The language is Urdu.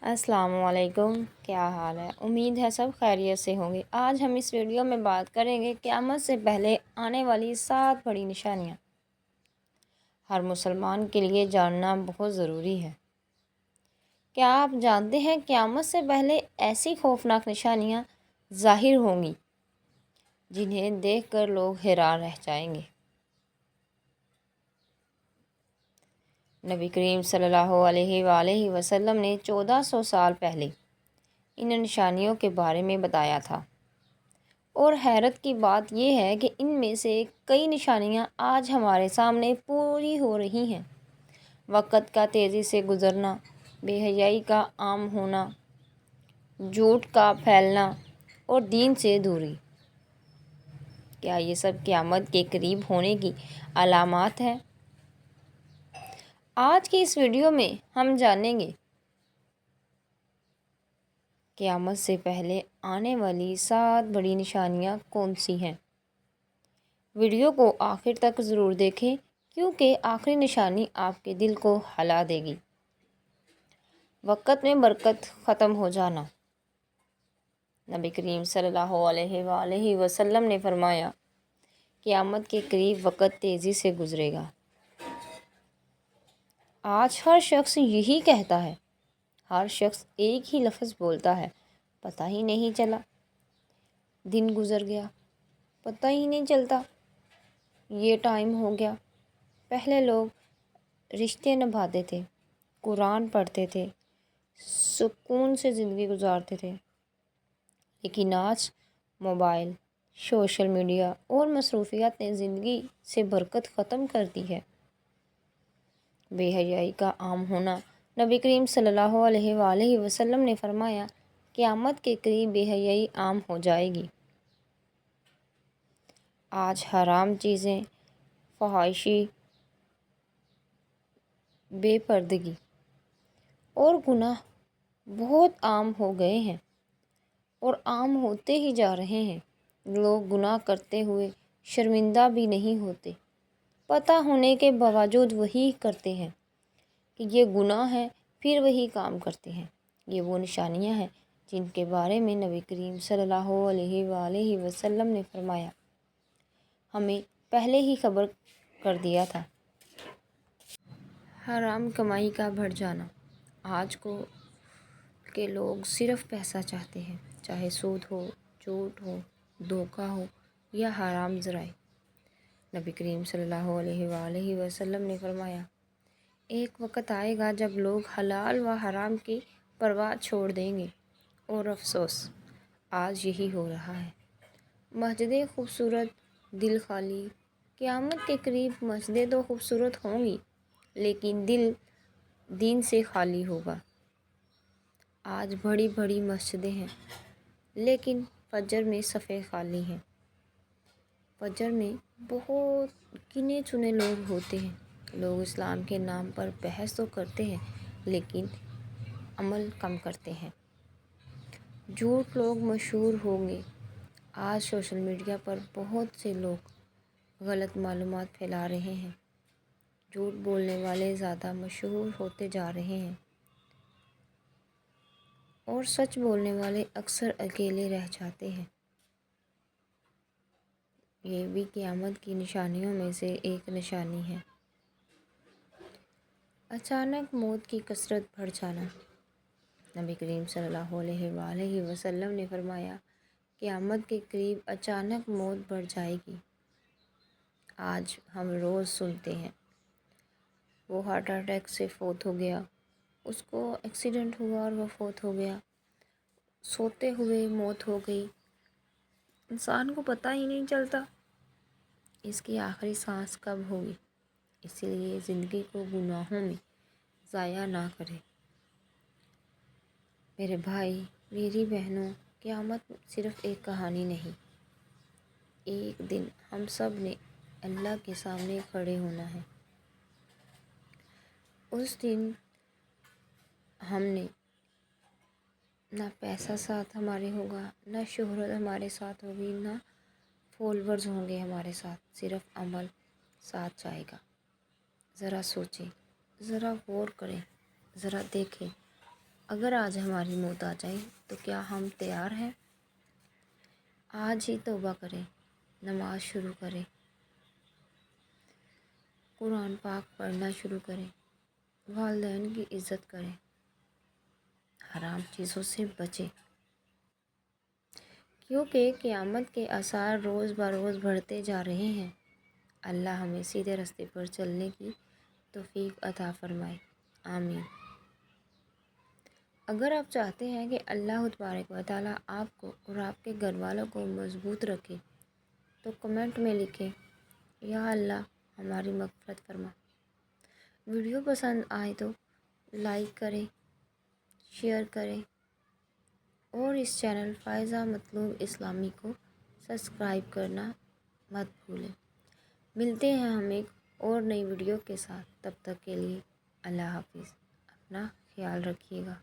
السلام علیکم، کیا حال ہے؟ امید ہے سب خیریت سے ہوں گے۔ آج ہم اس ویڈیو میں بات کریں گے قیامت سے پہلے آنے والی 7 بڑی نشانیاں۔ ہر مسلمان کے لیے جاننا بہت ضروری ہے۔ کیا آپ جانتے ہیں قیامت سے پہلے ایسی خوفناک نشانیاں ظاہر ہوں گی جنہیں دیکھ کر لوگ حیران رہ جائیں گے؟ نبی کریم صلی اللہ علیہ وآلہ وسلم نے 1400 سال پہلے ان نشانیوں کے بارے میں بتایا تھا، اور حیرت کی بات یہ ہے کہ ان میں سے کئی نشانیاں آج ہمارے سامنے پوری ہو رہی ہیں۔ وقت کا تیزی سے گزرنا، بے حیائی کا عام ہونا، جھوٹ کا پھیلنا اور دین سے دوری، کیا یہ سب قیامت کے قریب ہونے کی علامات ہیں؟ آج کی اس ویڈیو میں ہم جانیں گے قیامت سے پہلے آنے والی 7 بڑی نشانیاں کون سی ہیں۔ ویڈیو کو آخر تک ضرور دیکھیں کیونکہ آخری نشانی آپ کے دل کو ہلا دے گی۔ وقت میں برکت ختم ہو جانا۔ نبی کریم صلی اللہ علیہ وآلہ وسلم نے فرمایا، قیامت کے قریب وقت تیزی سے گزرے گا۔ آج ہر شخص یہی کہتا ہے، ہر شخص ایک ہی لفظ بولتا ہے، پتہ ہی نہیں چلا، دن گزر گیا، پتہ ہی نہیں چلتا، یہ ٹائم ہو گیا۔ پہلے لوگ رشتے نبھاتے تھے، قرآن پڑھتے تھے، سکون سے زندگی گزارتے تھے، لیکن آج موبائل، سوشل میڈیا اور مصروفیات نے زندگی سے برکت ختم کر دی ہے۔ بے حیائی کا عام ہونا۔ نبی کریم صلی اللہ علیہ وآلہ وسلم نے فرمایا، قیامت کے قریب بے حیائی عام ہو جائے گی۔ آج حرام چیزیں، فحاشی، بے پردگی اور گناہ بہت عام ہو گئے ہیں اور عام ہوتے ہی جا رہے ہیں۔ لوگ گناہ کرتے ہوئے شرمندہ بھی نہیں ہوتے، پتہ ہونے کے باوجود وہی کرتے ہیں کہ یہ گناہ ہے، پھر وہی کام کرتے ہیں۔ یہ وہ نشانیاں ہیں جن کے بارے میں نبی کریم صلی اللہ علیہ وآلہ وسلم نے فرمایا، ہمیں پہلے ہی خبر کر دیا تھا۔ حرام کمائی کا بڑھ جانا۔ آج کے لوگ صرف پیسہ چاہتے ہیں، چاہے سود ہو، جھوٹ ہو، دھوکہ ہو یا حرام ذرائع۔ نبی کریم صلی اللہ علیہ وآلہ وسلم نے فرمایا، ایک وقت آئے گا جب لوگ حلال و حرام کی پرواہ چھوڑ دیں گے، اور افسوس آج یہی ہو رہا ہے۔ مسجدیں خوبصورت، دل خالی۔ قیامت کے قریب مسجدیں تو خوبصورت ہوں گی لیکن دل دین سے خالی ہوگا۔ آج بڑی بڑی مسجدیں ہیں لیکن فجر میں صفیں خالی ہیں۔ فجر میں بہت گنے چنے لوگ ہوتے ہیں۔ لوگ اسلام کے نام پر بحث تو کرتے ہیں لیکن عمل کم کرتے ہیں۔ جھوٹ لوگ مشہور ہوں گے۔ آج سوشل میڈیا پر بہت سے لوگ غلط معلومات پھیلا رہے ہیں۔ جھوٹ بولنے والے زیادہ مشہور ہوتے جا رہے ہیں اور سچ بولنے والے اکثر اکیلے رہ جاتے ہیں۔ یہ بھی قیامت کی نشانیوں میں سے ایک نشانی ہے۔ اچانک موت کی کثرت بڑھ جانا۔ نبی کریم صلی اللہ علیہ وآلہ وسلم نے فرمایا، قیامت کے قریب اچانک موت بڑھ جائے گی۔ آج ہم روز سنتے ہیں، وہ ہارٹ اٹیک سے فوت ہو گیا، اس کو ایکسیڈنٹ ہوا اور وہ فوت ہو گیا، سوتے ہوئے موت ہو گئی۔ انسان کو پتہ ہی نہیں چلتا اس کی آخری سانس کب ہوگی۔ اسی لیے زندگی کو گناہوں میں ضائع نہ کرے۔ میرے بھائی، میری بہنوں، قیامت صرف ایک کہانی نہیں، ایک دن ہم سب نے اللہ کے سامنے کھڑے ہونا ہے۔ اس دن ہم نے نہ پیسہ ساتھ ہمارے ہوگا، نہ شہرت ہمارے ساتھ ہوگی، نہ فالوورز ہوں گے ہمارے ساتھ، صرف عمل ساتھ جائے گا۔ ذرا سوچیں، ذرا غور کریں، ذرا دیکھیں اگر آج ہماری موت آ جائے تو کیا ہم تیار ہیں؟ آج ہی توبہ کریں، نماز شروع کریں، قرآن پاک پڑھنا شروع کریں، والدین کی عزت کریں، حرام چیزوں سے بچیں، کیونکہ قیامت کے آثار روز بروز بڑھتے جا رہے ہیں۔ اللہ ہمیں سیدھے راستے پر چلنے کی توفیق عطا فرمائے، آمین۔ اگر آپ چاہتے ہیں کہ اللہ تبارک و تعالیٰ آپ کو اور آپ کے گھر والوں کو مضبوط رکھے تو کمنٹ میں لکھیں، یا اللہ ہماری مغفرت فرما۔ ویڈیو پسند آئے تو لائک کریں، شیئر کریں اور اس چینل فائزہ مطلوب اسلامی کو سبسکرائب کرنا مت بھولیں۔ ملتے ہیں ہم ایک اور نئی ویڈیو کے ساتھ، تب تک کے لیے اللہ حافظ، اپنا خیال رکھیے گا۔